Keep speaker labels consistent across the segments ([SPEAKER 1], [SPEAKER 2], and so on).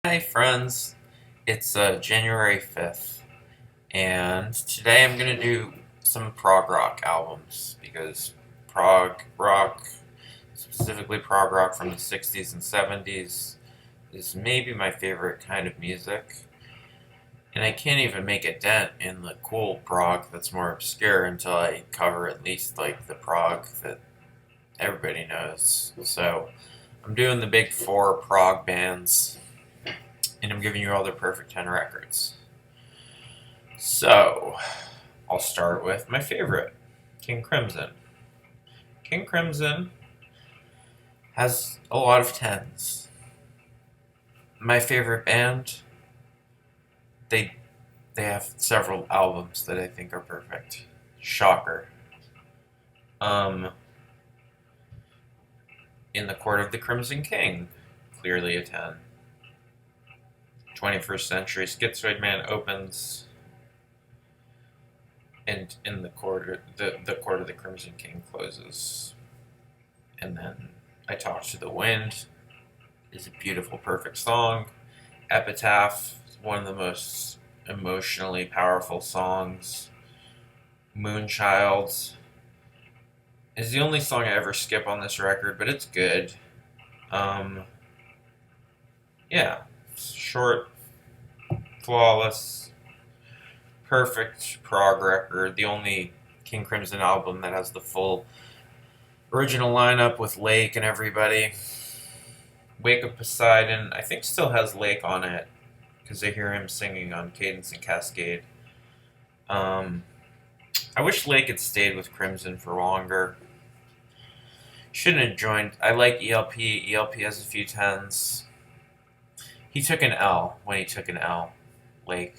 [SPEAKER 1] Hi friends, it's January 5th, and today I'm going to do some prog rock albums because prog rock, specifically prog rock from the 60s and 70s, is maybe my favorite kind of music. And I can't even make a dent in the cool prog that's more obscure until I cover at least like the prog that everybody knows. So I'm doing the big four prog bands, and I'm giving you all their perfect 10 records. So, I'll start with my favorite, King Crimson. King Crimson has a lot of tens. My favorite band, they they have several albums that I think are perfect. Shocker. Um, In the Court of the Crimson King, clearly a 10. 21st Century Schizoid Man opens, and in the Court of the Crimson King closes. And then I Talk to the Wind is a beautiful, perfect song. Epitaph is one of the most emotionally powerful songs. Moonchild is the only song I ever skip on this record, but it's good. Um, yeah, short, flawless, perfect prog record. The only King Crimson album that has the full original lineup with Lake and everybody. Wake of Poseidon, I think still has Lake on it because I hear him singing on Cadence and Cascade. Um, I wish Lake had stayed with Crimson for longer. Shouldn't have joined. I like ELP. ELP has a few tens. He took an L when he took an L. Lake.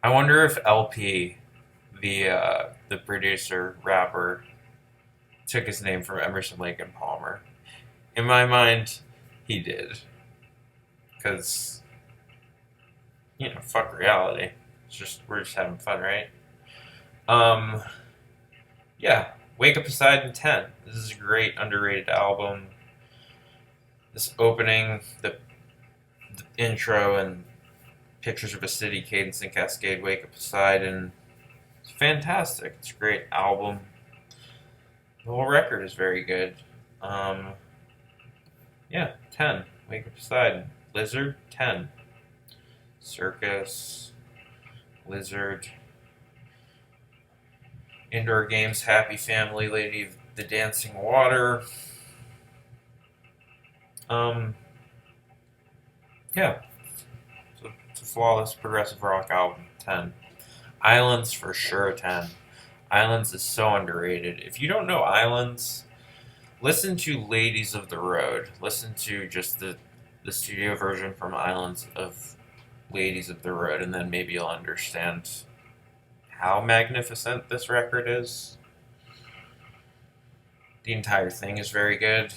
[SPEAKER 1] I wonder if LP, the producer rapper, took his name from Emerson, Lake and Palmer. In my mind, he did, because fuck reality. We're just having fun, right? Um, yeah, Wake Up Poseidon 10. This is a great underrated album. This opening, the intro, and Pictures of a City, Cadence and Cascade, Wake Up Poseidon. It's fantastic. It's a great album. The whole record is very good. Um, yeah, 10. Wake Up Poseidon. Lizard, 10. Circus, Lizard. Indoor Games, Happy Family, Lady of the Dancing Water. Um, yeah, it's a flawless progressive rock album. 10. Islands for sure. 10. Islands is so underrated. If you don't know Islands, listen to Ladies of the Road. Listen to just the studio version from Islands of Ladies of the Road, and then maybe you'll understand how magnificent this record is. The entire thing is very good.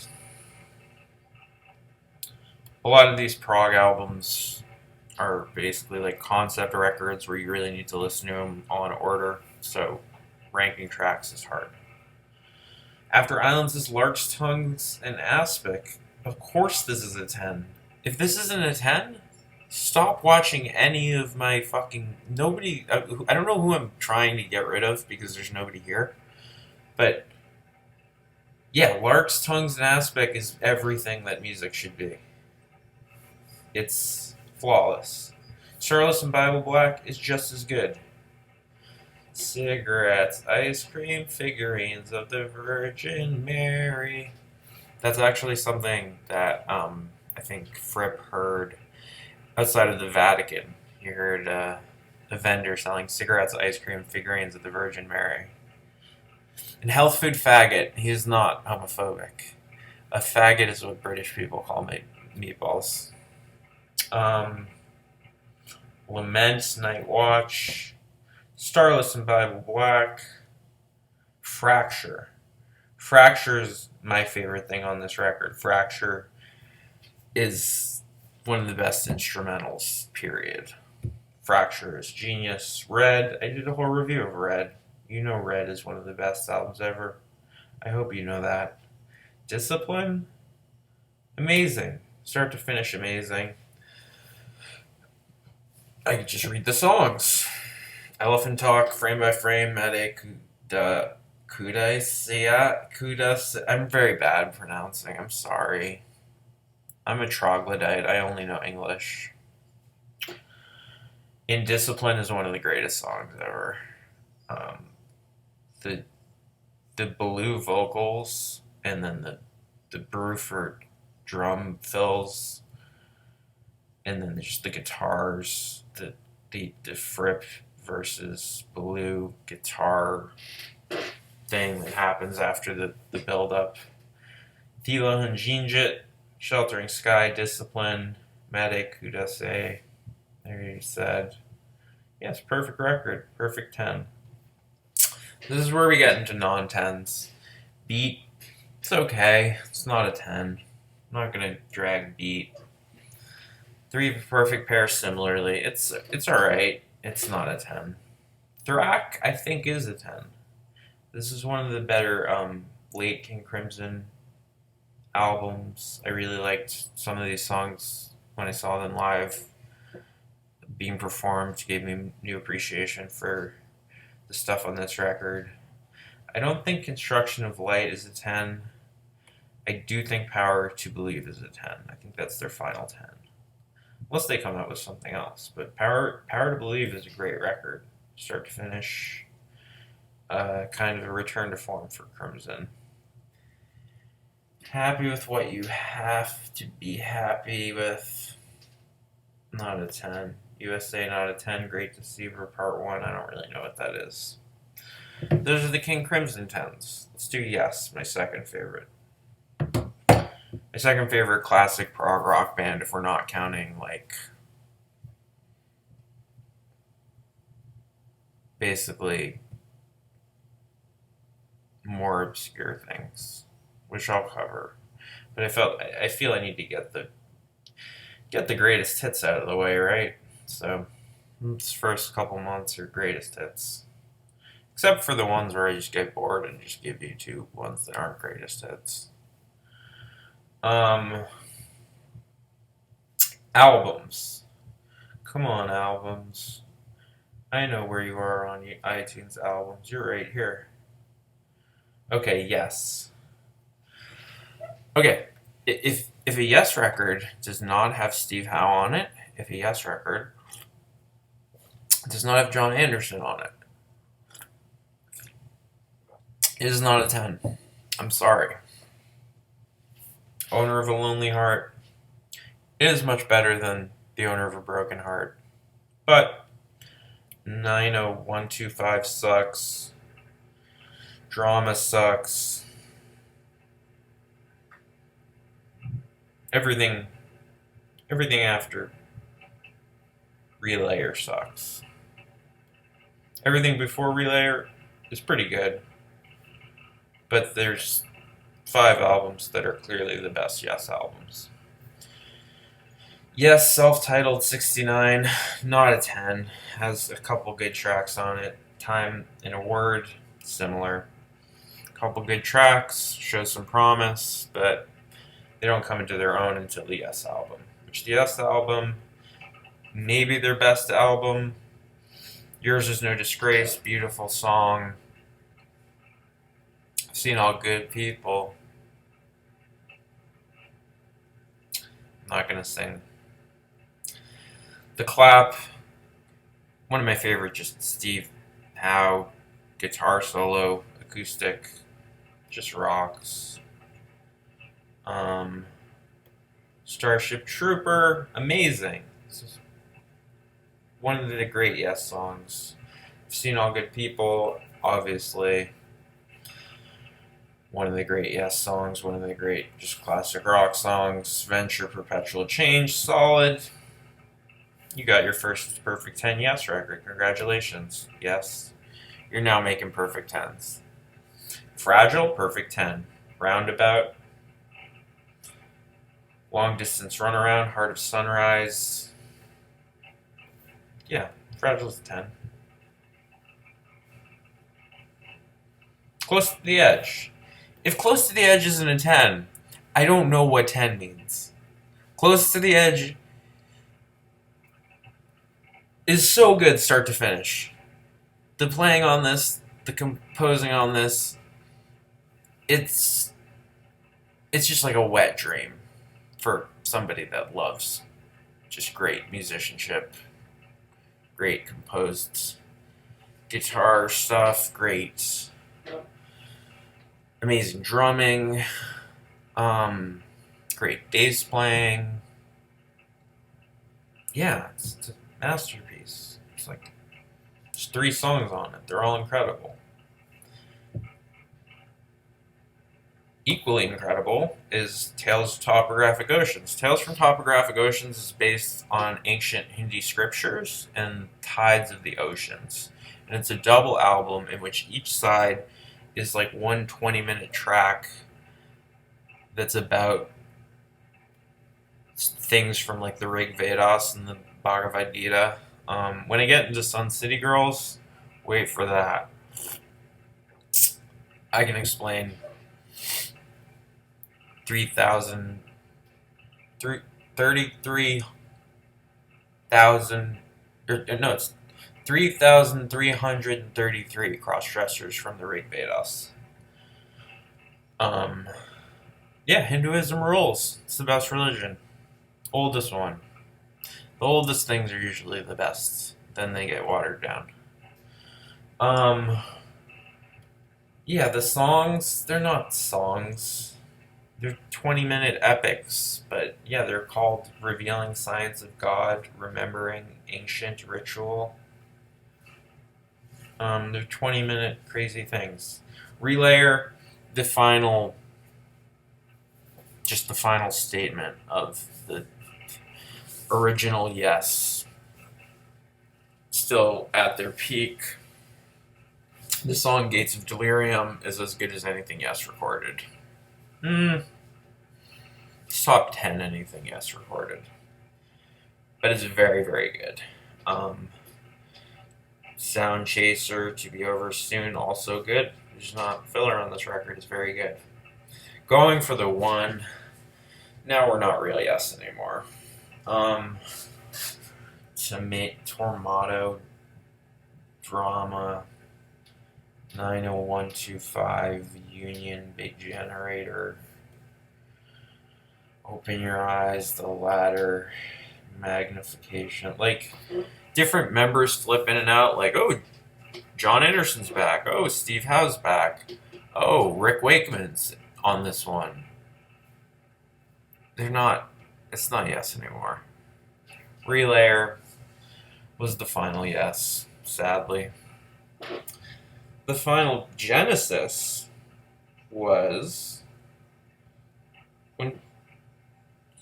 [SPEAKER 1] A lot of these prog albums are basically like concept records where you really need to listen to them all in order, so ranking tracks is hard. After Islands is Lark's Tongues and Aspic. Of course this is a 10. If this isn't a 10, stop watching any of my fucking... Nobody... I don't know who I'm trying to get rid of because there's nobody here. But, yeah, Lark's Tongues and Aspic is everything that music should be. It's flawless. Starless and Bible Black is just as good. Cigarettes, ice cream, figurines of the Virgin Mary. That's actually something that I think Fripp heard outside of the Vatican. He heard a vendor selling cigarettes, ice cream, figurines of the Virgin Mary. And health food faggot, he is not homophobic. A faggot is what British people call meatballs. Lament, Night Watch, Starless and Bible Black, Fracture. Fracture is my favorite thing on this record. Fracture is one of the best instrumentals, period. Fracture is genius. Red, I did a whole review of Red. You know Red is one of the best albums ever. I hope you know that. Discipline, amazing. Start to finish, amazing. I could just read the songs. Elephant Talk, Frame by Frame, Mede Kudas. I'm very bad pronouncing. I'm sorry. I'm a troglodyte. I only know English. Indiscipline is one of the greatest songs ever. Um, the the blue vocals and then the Bruford drum fills, and then just the guitars, the Fripp versus Blue guitar thing that happens after the build up. Thilo Hunjinjit, Sheltering Sky, Discipline, Mede Kudase. There you said. Yes, perfect record. Perfect 10. This is where we get into non-10s. Beat, it's okay. It's not a 10. I'm not going to drag Beat. Three Perfect Pair similarly. It's alright. It's not a 10. Thrak, I think, is a 10. This is one of the better late King Crimson albums. I really liked some of these songs when I saw them live being performed. Gave me new appreciation for the stuff on this record. I don't think Construction of Light is a 10. I do think Power to Believe is a 10. I think that's their final 10. Unless they come out with something else. But Power to Believe is a great record. Start to finish. Kind of a return to form for Crimson. Happy with what you have to be happy with. Not a 10. USA, not a 10. Great Deceiver, Part 1. I don't really know what that is. Those are the King Crimson 10s. Let's do Yes, my second favorite. My second favorite classic prog rock band, if we're not counting, like, basically more obscure things, which I'll cover. But I feel I need to get the greatest hits out of the way, right? So this first couple months are greatest hits, except for the ones where I just get bored and just give you two ones that aren't greatest hits. Albums. Come on, albums. I know where you are on iTunes albums. You're right here. Okay, Yes. Okay, if a Yes record does not have Steve Howe on it, if a Yes record does not have John Anderson on it, it is not a 10. I'm sorry. Owner of a Lonely Heart, it is much better than The Owner of a Broken Heart. But 90125 sucks. Drama sucks. Everything after Relayer sucks. Everything before Relayer is pretty good. But there's 5 albums that are clearly the best Yes albums. Yes, self-titled 69, not a 10. Has a couple good tracks on it. Time in a Word, similar. Couple good tracks, shows some promise, but they don't come into their own until the Yes album. Which the Yes album, maybe their best album. Yours Is No Disgrace, beautiful song. I've seen All Good People. I'm not gonna sing. The Clap, one of my favorite, just Steve Howe, guitar solo, acoustic, just rocks. Starship Trooper, amazing. This is one of the great Yes songs. I've seen All Good People, obviously. One of the great Yes songs, one of the great just classic rock songs. Venture, Perpetual Change, solid. You got your first perfect 10 Yes record. Congratulations. Yes. You're now making perfect 10s. Fragile, perfect 10. Roundabout. Long Distance Runaround, Heart of Sunrise. Yeah, Fragile's a 10. Close to the Edge. If Close to the Edge isn't a 10, I don't know what 10 means. Close to the Edge is so good start to finish. The playing on this, the composing on this, it's just like a wet dream for somebody that loves just great musicianship, great composed guitar stuff, great amazing drumming, great bass playing. Yeah, it's a masterpiece. It's like there's 3 songs on it. They're all incredible. Equally incredible is Tales of Topographic Oceans. Tales from Topographic Oceans is based on ancient Hindi scriptures and tides of the oceans. And it's a double album in which each side is like one 20-minute track that's about things from like the Rig Vedas and the Bhagavad Gita. When I get into Sun City Girls, wait for that. I can explain 33,000, no, it's 3,333 cross-dressers from the Rig Vedas. Yeah, Hinduism rules. It's the best religion. Oldest one. The oldest things are usually the best. Then they get watered down. Yeah, the songs, they're not songs. They're 20-minute epics, but yeah, they're called Revealing Signs of God, Remembering Ancient Ritual. They're 20-minute crazy things. Relayer, the final statement of the original Yes. Still at their peak. The song Gates of Delirium is as good as anything Yes recorded. It's top 10 anything Yes recorded. But it's very, very good. Sound Chaser, To Be Over Soon, also good. There's not filler on this record, it's very good. Going for the one, now we're not real Yes anymore. Tormato, Drama, 90125, Union, Big Generator, Open Your Eyes, The Ladder, Magnification. Like, different members flip in and out. Like, oh, John Anderson's back. Oh, Steve Howe's back. Oh, Rick Wakeman's on this one. It's not Yes anymore. Relayer was the final Yes, sadly. The final Genesis was when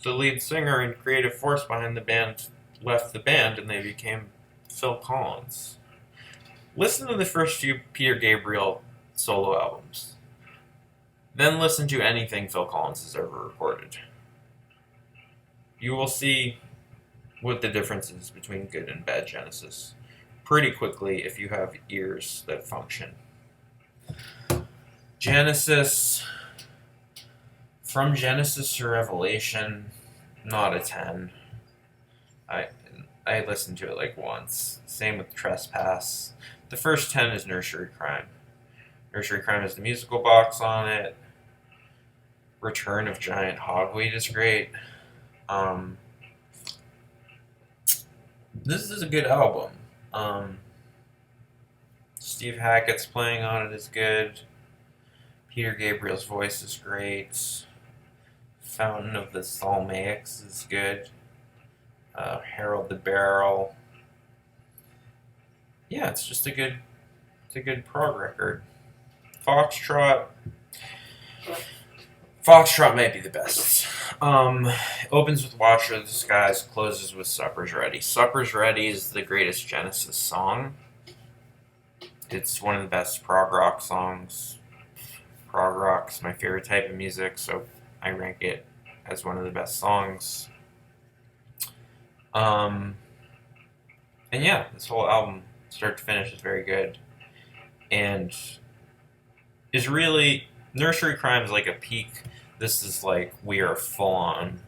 [SPEAKER 1] the lead singer and creative force behind the band left the band and they became Phil Collins. Listen to the first few Peter Gabriel solo albums. Then listen to anything Phil Collins has ever recorded. You will see what the difference is between good and bad Genesis pretty quickly if you have ears that function. Genesis, from Genesis to Revelation, not a 10. I listened to it like once. Same with Trespass. The first 10 is Nursery Crime. Nursery Crime has the musical box on it. Return of Giant Hogweed is great. This is a good album. Steve Hackett's playing on it is good. Peter Gabriel's voice is great. Fountain of the Psalmaics is good. Harold the Barrel. Yeah, it's just a good prog record. Foxtrot might be the best. Opens with Watcher of the Skies, closes with Supper's Ready. Supper's Ready is the greatest Genesis song. It's one of the best prog rock songs. Prog rock's my favorite type of music, so I rank it as one of the best songs. And yeah, this whole album, start to finish, is very good. And is really, Nursery Crime is like a peak. This is like, we are full on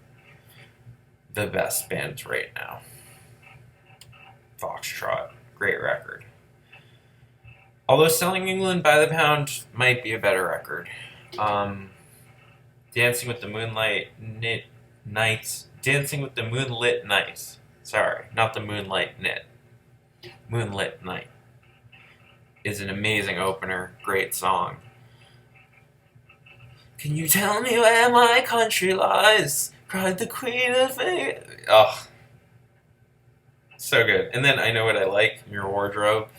[SPEAKER 1] the best band right now. Fox. Foxtrot. Great record. Although Selling England by the Pound might be a better record. Dancing with the Moonlight Nights. Dancing with the Moonlit Night. Sorry, not the Moonlight Knit. Moonlit Night is an amazing opener. Great song. Can you tell me where my country lies? Cried the Queen of May. Oh, so good. And then I Know What I Like, Your Wardrobe.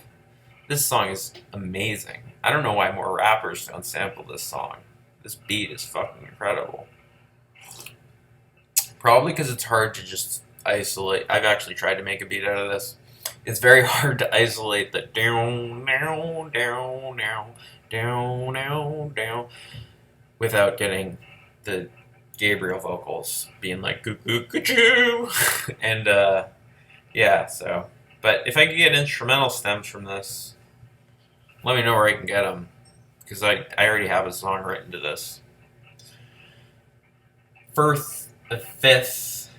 [SPEAKER 1] This song is amazing. I don't know why more rappers don't sample this song. This beat is fucking incredible. Probably because it's hard to just isolate. I've actually tried to make a beat out of this. It's very hard to isolate the down, down, down, down, down, down, down, without getting the Gabriel vocals being like goo goo goo goo. And yeah, so. But if I could get instrumental stems from this, let me know where I can get them, because I already have a song written to this. Fifth,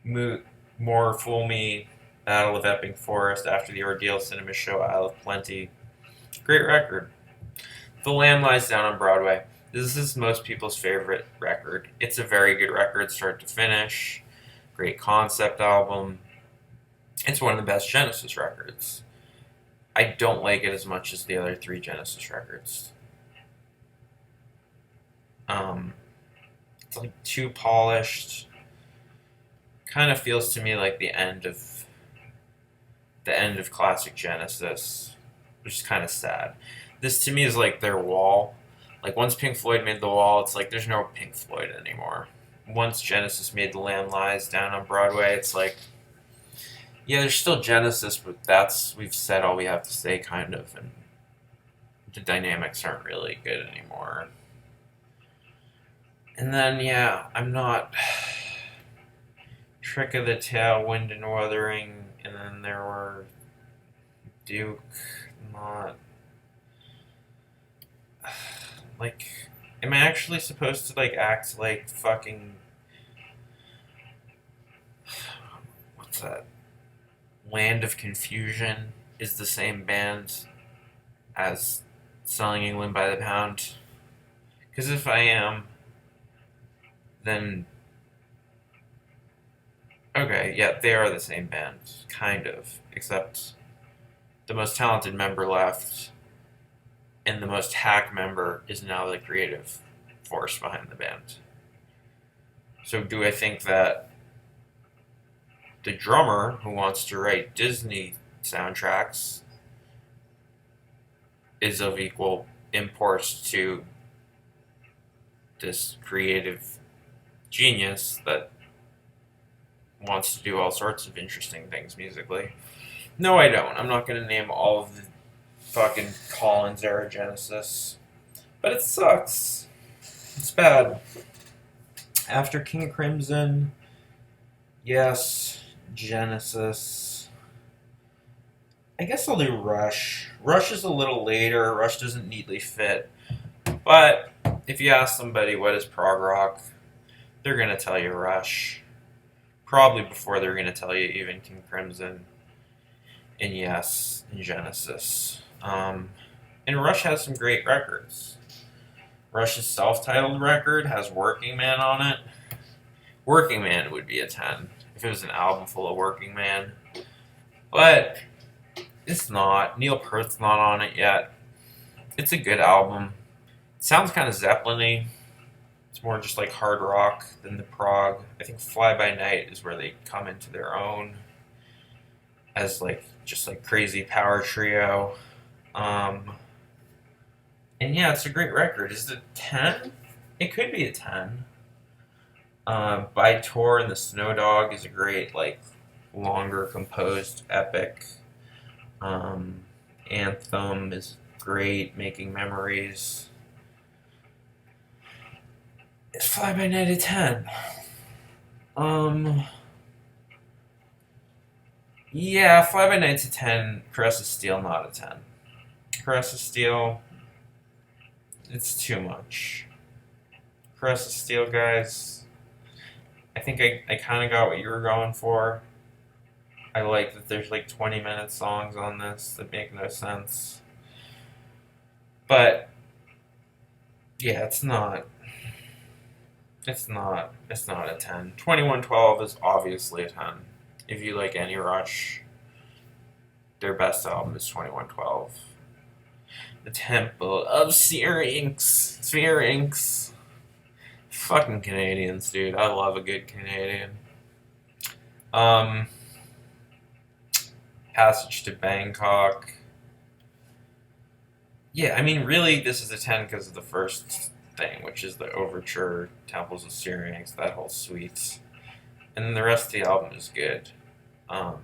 [SPEAKER 1] More Fool Me, Battle of Epping Forest, After the Ordeal, Cinema Show, Isle of Plenty. Great record. The Lamb Lies Down on Broadway. This is most people's favorite record. It's a very good record, start to finish. Great concept album. It's one of the best Genesis records. I don't like it as much as the other three Genesis records. It's like too polished. Kind of feels to me like the end of classic Genesis, which is kind of sad. This to me is like their Wall. Like once Pink Floyd made the Wall, it's like there's no Pink Floyd anymore. Once Genesis made The Lamb Lies Down on Broadway, it's like, yeah, there's still Genesis, but we've said all we have to say, kind of, and the dynamics aren't really good anymore. And then, yeah, I'm not Trick of the Tail, Wind and Wuthering, and then there were Duke, not like, am I actually supposed to like act like fucking what's that? Land of Confusion is the same band as Selling England by the Pound? Because if I am, then okay, yeah, they are the same band, kind of, except the most talented member left, and the most hack member is now the creative force behind the band. So do I think that the drummer who wants to write Disney soundtracks is of equal import to this creative genius that wants to do all sorts of interesting things musically? No, I don't. I'm not going to name all of the fucking Collins era Genesis. But it sucks. It's bad. After King Crimson, yes, Genesis. I guess I'll do Rush. Rush is a little later. Rush doesn't neatly fit. But if you ask somebody what is prog rock, they're going to tell you Rush. Probably before they're going to tell you even King Crimson. And yes, in Genesis. And Rush has some great records. Rush's self-titled record has Working Man on it. Working Man would be a 10 if it was an album full of Working Man. But it's not. Neil Peart's not on it yet. It's a good album. It sounds kind of Zeppelin-y. It's more just like hard rock than the prog. I think Fly By Night is where they come into their own as like just like crazy power trio. And yeah, it's a great record. Is it a 10? It could be a 10. By Tour and the Snow Dog is a great, like, longer composed epic. Anthem is great, Making Memories. Is Fly By Night a 10? Yeah, Fly By Night's a 10. Caress of Steel, not a 10. Caress of Steel, it's too much. Caress of Steel, guys. I think I kind of got what you were going for. I like that there's like 20-minute songs on this that make no sense. But yeah, it's not a 10. 2112 is obviously a 10. If you like any Rush, their best album is 2112. The Temple of Sphinx. Fucking Canadians, dude. I love a good Canadian. Um, Passage to Bangkok. Yeah, I mean, really, this is a 10 because of the first thing, which is the overture, Temples of Syrinx, that whole suite. And then the rest of the album is good. Um,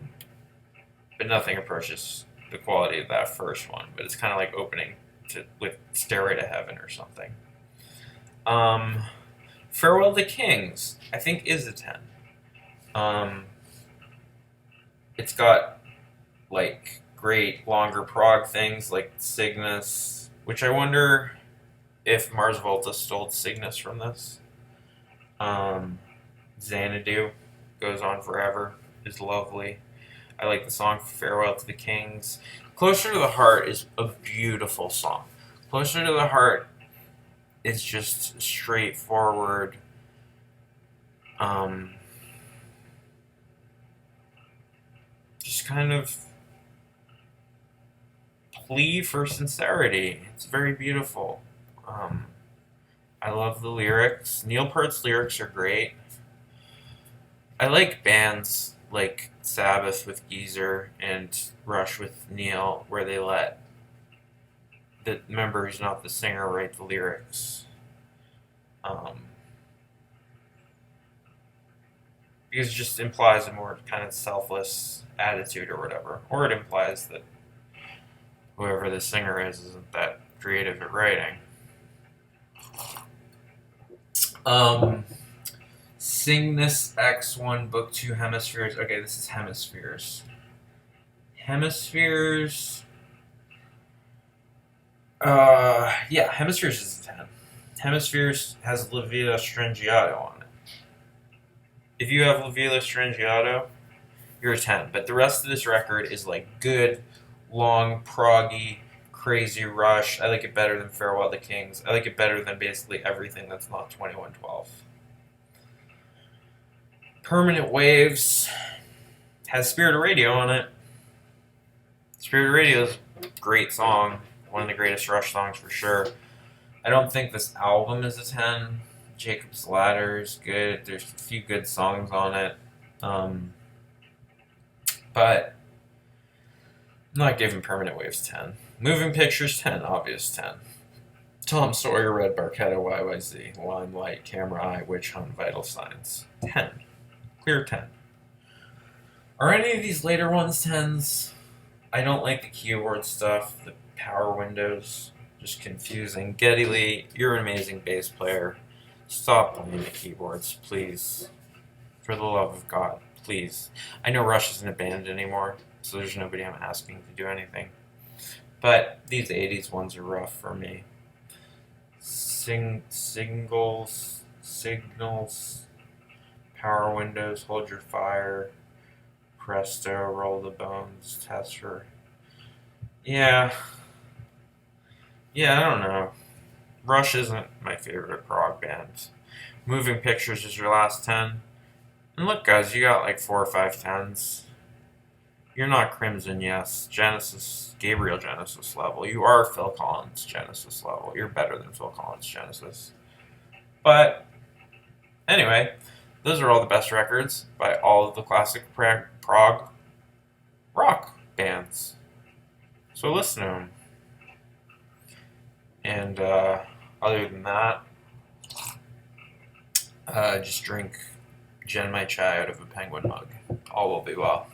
[SPEAKER 1] but nothing approaches the quality of that first one. But it's kind of like opening with Stairway to Heaven or something. Farewell to Kings, I think, is a 10. Um, it's got like great longer prog things like Cygnus, which I wonder if Mars Volta stole Cygnus from this. Xanadu goes on forever is lovely. I like the song Farewell to the Kings. Closer to the Heart is a beautiful song. Closer to the Heart is just straightforward. Just kind of plea for sincerity. It's very beautiful. I love the lyrics. Neil Peart's lyrics are great. I like bands like Sabbath with Geezer and Rush with Neil, where they let the member who's not the singer write the lyrics. Because it just implies a more kind of selfless attitude or whatever. Or it implies that whoever the singer is isn't that creative at writing. Cygnus X1 Book 2 Hemispheres. Okay, this is Hemispheres. Hemispheres. Yeah, Hemispheres is a 10. Hemispheres has La Vita Strangiato on it. If you have La Vita Strangiato, you're a 10. But the rest of this record is like good, long, proggy, crazy Rush. I like it better than Farewell to Kings. I like it better than basically everything that's not 2112. Permanent Waves has Spirit of Radio on it. Spirit of Radio is a great song. One of the greatest Rush songs for sure. I don't think this album is a 10. Jacob's Ladder is good. There's a few good songs on it. But I'm not giving Permanent Waves 10. Moving Pictures 10, obvious 10. Tom Sawyer, Red Barchetta, YYZ, Limelight, Camera Eye, Witch Hunt, Vital Signs. 10. Clear 10. Are any of these later ones 10s? I don't like the keyboard stuff, the power windows, just confusing. Geddy Lee, you're an amazing bass player. Stop playing the keyboards, please. For the love of God, please. I know Rush isn't a band anymore, so there's nobody I'm asking to do anything. But these 80s ones are rough for me. Signals, Power Windows, Hold Your Fire, Presto, Roll the Bones, Tester. Yeah, I don't know. Rush isn't my favorite prog band. Moving Pictures is your last 10. And look, guys, you got like 4 or 5 10s. You're not Crimson, yes. Genesis, Gabriel Genesis level. You are Phil Collins Genesis level. You're better than Phil Collins Genesis. But anyway, those are all the best records by all of the classic prog rock bands. So listen to them. And other than that, just drink Gen Mai Chai out of a penguin mug. All will be well.